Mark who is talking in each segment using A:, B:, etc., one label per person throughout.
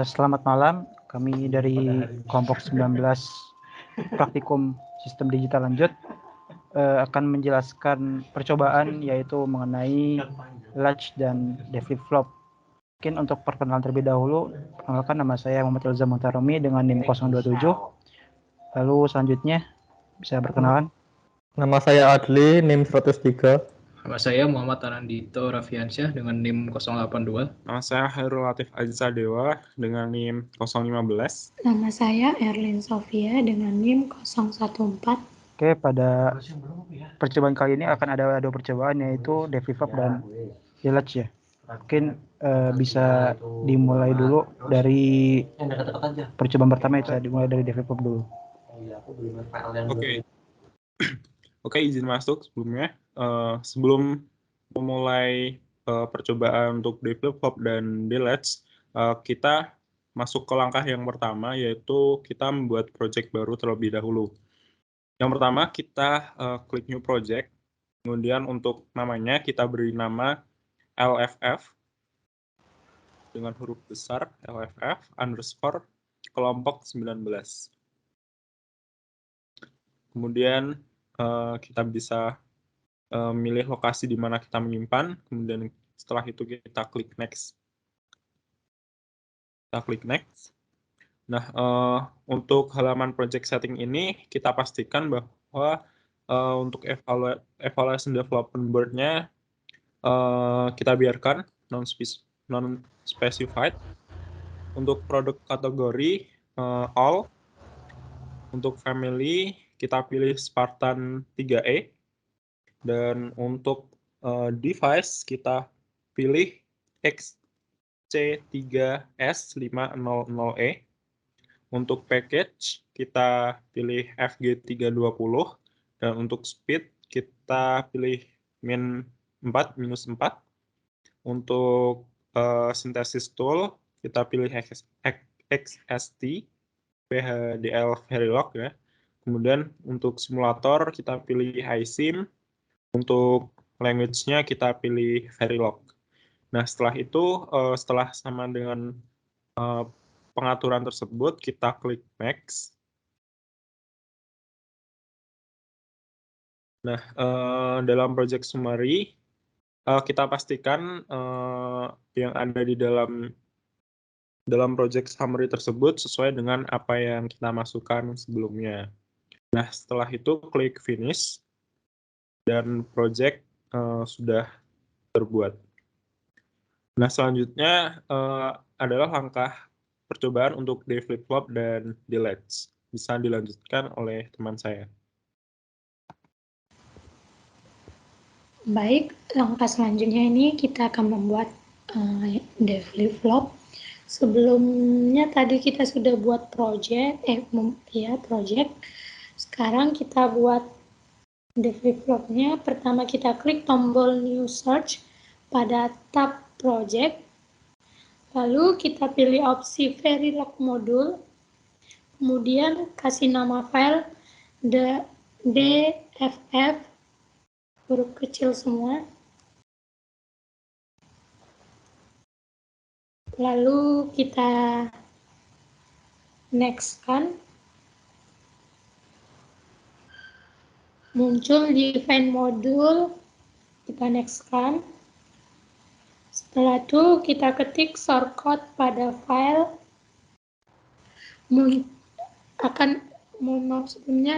A: Selamat malam, kami dari kelompok 19 praktikum sistem digital lanjut akan menjelaskan percobaan yaitu mengenai latch dan flip-flop. Mungkin untuk perkenalan terlebih dahulu, perkenalkan nama saya Muhammad Ilza Muhtaromi dengan NIM 027. Lalu selanjutnya bisa berkenalan.
B: Nama saya Adli, NIM 103.
C: Nama saya Muhammad Anandito Raffiansyah dengan NIM 082.
D: Nama saya Hairul Latif Aziza Dewa dengan NIM 015.
E: Nama saya Erlin Sofia dengan NIM 014.
A: Oke, pada percobaan kali ini akan ada dua percobaan yaitu flip-flop dan latch ya. Mungkin bisa dimulai dulu dari percobaan pertama ya, dimulai dari flip-flop dulu.
D: Oke, izin masuk sebelumnya. Sebelum memulai percobaan untuk flip-flop dan latch, kita masuk ke langkah yang pertama, yaitu kita membuat project baru terlebih dahulu. Yang pertama, kita klik new project. Kemudian untuk namanya, kita beri nama LFF dengan huruf besar, LFF _ kelompok 19. Kemudian kita bisa milih lokasi di mana kita menyimpan, kemudian setelah itu kita klik next. Kita klik next. Nah, untuk halaman project setting ini kita pastikan bahwa untuk evaluation development board-nya kita biarkan non-specified. Untuk produk kategori all. Untuk family kita pilih Spartan 3E. Dan untuk device kita pilih XC3S500E. Untuk package kita pilih FG320. Dan untuk speed kita pilih -4. Untuk synthesis tool kita pilih XST PHDL Verilog ya. Kemudian untuk simulator kita pilih iSim. Untuk language-nya kita pilih Verilog. Nah, setelah itu, setelah sama dengan pengaturan tersebut, kita klik next. Nah, dalam project summary, kita pastikan yang ada di dalam project summary tersebut sesuai dengan apa yang kita masukkan sebelumnya. Nah, setelah itu klik finish. Dan project sudah terbuat. Nah, selanjutnya adalah langkah percobaan untuk flip-flop dan latch. Bisa dilanjutkan oleh teman saya.
E: Baik, langkah selanjutnya ini kita akan membuat flip-flop. Sebelumnya tadi kita sudah buat project. Sekarang kita buat flip-flopnya. Pertama kita klik tombol new search pada tab project. Lalu kita pilih opsi Verilog module. Kemudian kasih nama file DFF huruf kecil semua. Lalu kita next kan. Muncul define module, kita next kan. Setelah itu kita ketik shortcode pada file.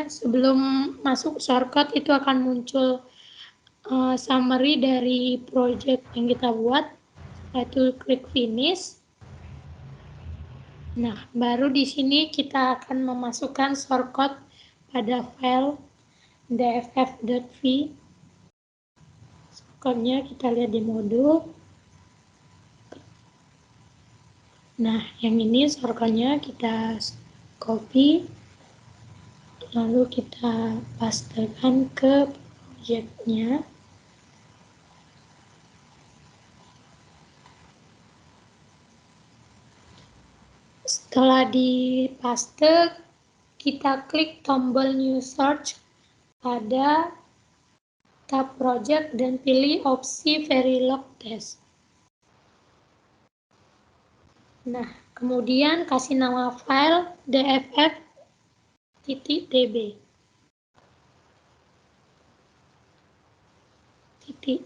E: Sebelum masuk shortcode itu akan muncul summary dari project yang kita buat. Setelah itu klik finish. Nah, baru di sini kita akan memasukkan shortcode pada file dff.v. Shortcode-nya kita lihat di modul. Nah, yang ini shortcode-nya kita copy. Lalu kita pastekan ke project-nya. Setelah dipaste, kita klik tombol new search pada tab project dan pilih opsi Verilog test. Nah, kemudian kasih nama file dff.db. Titik.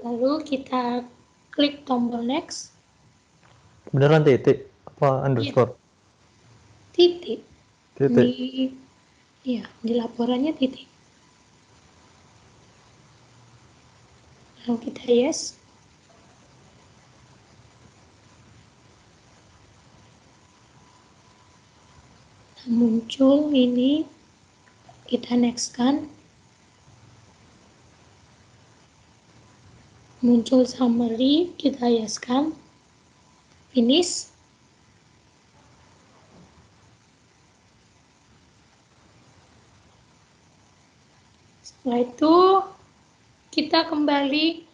E: Lalu kita klik tombol next.
B: Beneran titik apa underscore?
E: Titik.
B: Titik.
E: Di laporannya titik. Lalu kita yes. Muncul ini, kita next kan. Muncul summary, kita yes kan. Finish. Setelah itu kita kembali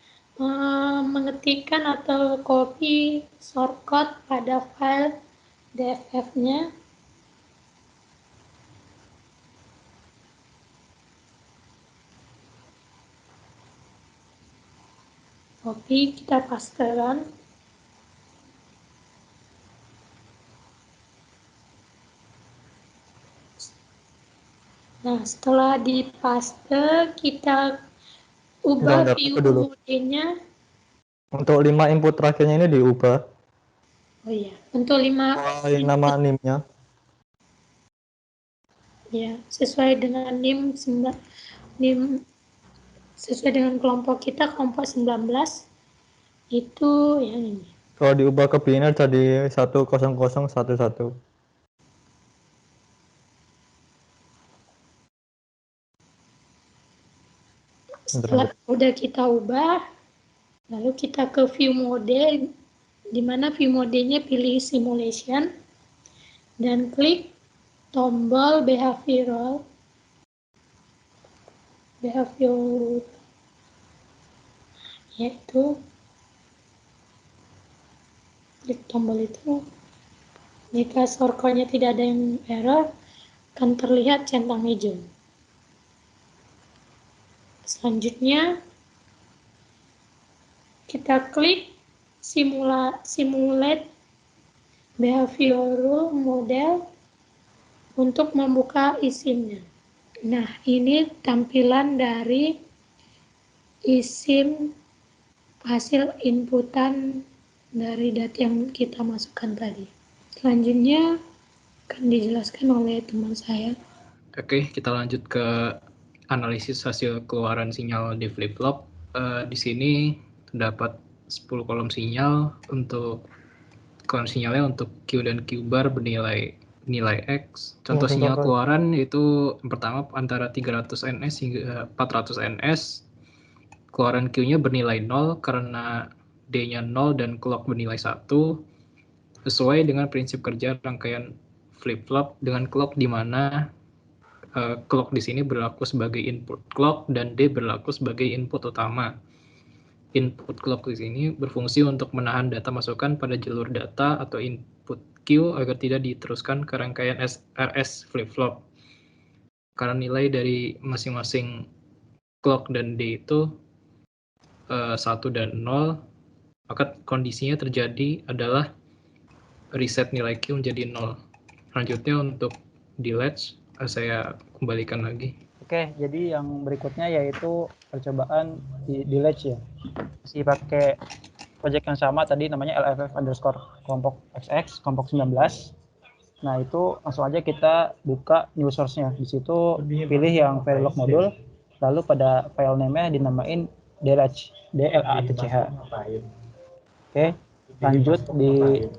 E: mengetikkan atau copy shortcut pada file dff-nya. Copy, kita pastekan. Nah, setelah dipaste, kita ubah
B: Bentar,
E: view
B: dulu.
E: modenya.
B: Untuk 5 input terakhirnya ini diubah.
E: Oh iya, untuk 5
B: nama NIM-nya.
E: Ya, sesuai dengan NIM sesuai dengan kelompok kita, kelompok 19 itu yang ini.
B: Kalau diubah ke biner jadi 10011.
E: Setelah udah kita ubah, lalu kita ke view mode, di mana view modenya pilih simulation dan klik tombol behavioral, yaitu klik tombol itu. Jika shortcut-nya tidak ada yang error, akan terlihat centang hijau. Selanjutnya, kita klik simulate behavioral model untuk membuka ISIM-nya. Nah, ini tampilan dari ISIM hasil inputan dari data yang kita masukkan tadi. Selanjutnya akan dijelaskan oleh teman saya.
C: Oke, kita lanjut ke analisis hasil keluaran sinyal di flip-flop. Di sini terdapat 10 kolom sinyal. Untuk kolom sinyalnya untuk Q dan Q bar bernilai nilai X. Contoh sinyal keluaran itu yang pertama antara 300 ns hingga 400 ns. Keluaran Q-nya bernilai 0 karena D-nya 0 dan clock bernilai 1. Sesuai dengan prinsip kerja rangkaian flip-flop dengan clock di mana clock di sini berlaku sebagai input clock dan D berlaku sebagai input utama. Input clock di sini berfungsi untuk menahan data masukan pada jalur data atau input Q agar tidak diteruskan ke rangkaian RS flip-flop. Karena nilai dari masing-masing clock dan D itu 1 dan 0, maka kondisinya terjadi adalah reset nilai Q menjadi 0. Selanjutnya untuk di latch, saya kembalikan lagi.
A: Oke, jadi yang berikutnya yaitu percobaan di latch ya. Masih pakai project yang sama tadi, namanya LFF_ kelompok XX, kelompok 19. Nah, itu langsung aja kita buka new source-nya. Di situ pilih yang Verilog modul, lalu pada file name-nya dinamain DLATCH. Oke, lanjut di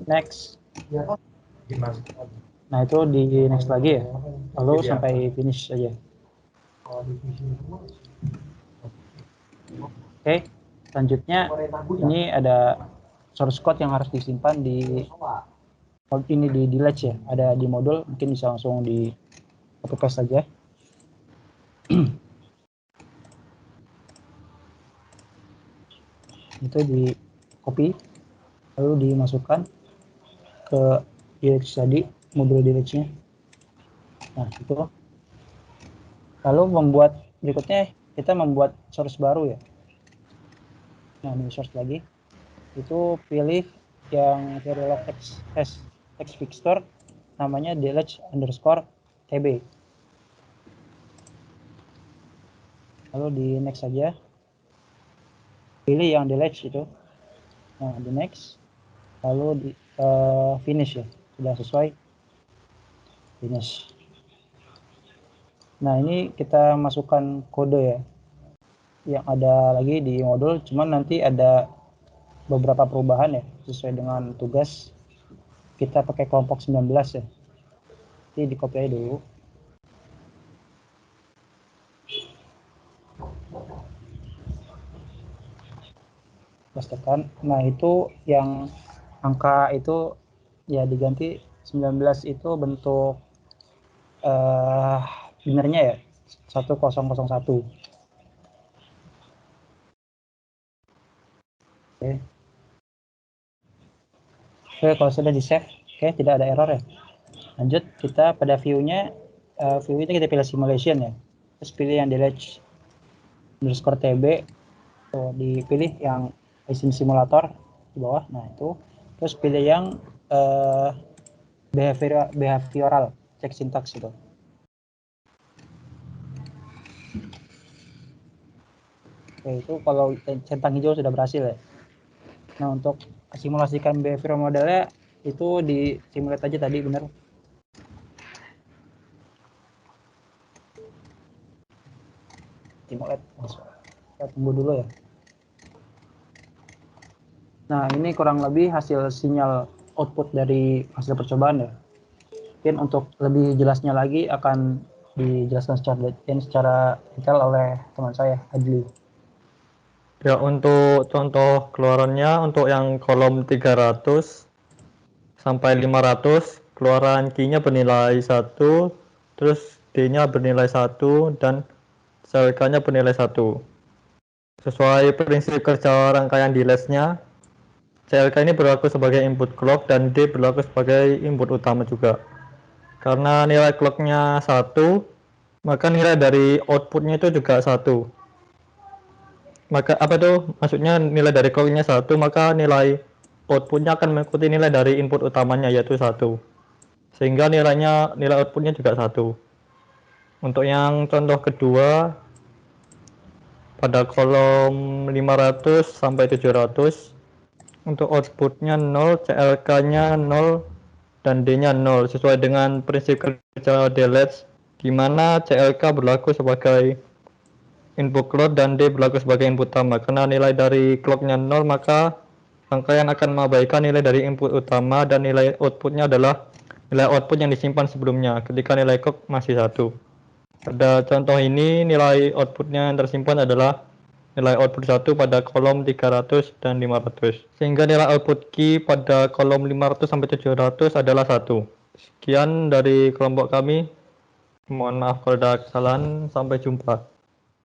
A: next. Nah, itu di next lagi ya. Lalu sampai finish aja. Oke, selanjutnya ini ada source code yang harus disimpan di ini di latch ya, ada di modul, mungkin bisa langsung di copy paste saja. Itu di copy lalu dimasukkan ke latch tadi, modul di latch-nya. Nah, itu lalu membuat berikutnya kita membuat source baru ya. Nah, new source lagi. Itu pilih yang Verilog text fixture namanya delete_tb. Lalu di next saja. Pilih yang delete itu. Nah, di next. Lalu di finish ya. Sudah sesuai. Finish. Nah, ini kita masukkan kode ya. Yang ada lagi di modul, cuman nanti ada beberapa perubahan ya sesuai dengan tugas. Kita pakai kelompok 19 ya. Jadi di copy aja dulu. Plus tekan. Nah, itu yang angka itu ya diganti 19 itu bentuk benernya ya 1001. Oke, kalau sudah di save, oke, tidak ada error ya. Lanjut, kita pada view-nya, view itu kita pilih simulation ya. Terus pilih yang delete_tb, tuh, dipilih yang isim simulator di bawah. Nah, itu. Terus pilih yang behavioral, cek sintaks itu. Oke, itu kalau centang hijau sudah berhasil ya. Nah, untuk simulasikan behavioral modelnya itu di simulate aja tadi, benar. Simulate. Kita tunggu dulu ya. Nah, ini kurang lebih hasil sinyal output dari hasil percobaan ya. Mungkin untuk lebih jelasnya lagi akan dijelaskan secara detail oleh teman saya, Adli.
B: Ya, untuk contoh keluarannya, untuk yang kolom 300 sampai 500, keluaran Q-nya bernilai 1, terus D-nya bernilai 1, dan CLK-nya bernilai 1. Sesuai prinsip kerja rangkaian delete-nya, CLK ini berlaku sebagai input clock dan D berlaku sebagai input utama juga. Karena nilai clock-nya 1, maka nilai dari output-nya itu juga 1. Maka apa itu? Maksudnya nilai dari clock-nya 1, maka nilai output-nya akan mengikuti nilai dari input utamanya, yaitu 1. Sehingga nilai output-nya juga 1. Untuk yang contoh kedua, pada kolom 500 sampai 700, untuk output-nya 0, CLK-nya 0, dan D-nya 0, sesuai dengan prinsip kerja delete, di mana CLK berlaku sebagai input clock dan D berlaku sebagai input utama. Karena nilai dari clock-nya 0, maka rangkaian akan mengabaikan nilai dari input utama dan nilai output-nya adalah nilai output yang disimpan sebelumnya ketika nilai clock masih 1. Pada contoh ini, nilai output-nya yang tersimpan adalah nilai output 1 pada kolom 300 dan 500. Sehingga nilai output key pada kolom 500 sampai 700 adalah 1. Sekian dari kelompok kami. Mohon maaf kalau ada kesalahan. Sampai jumpa.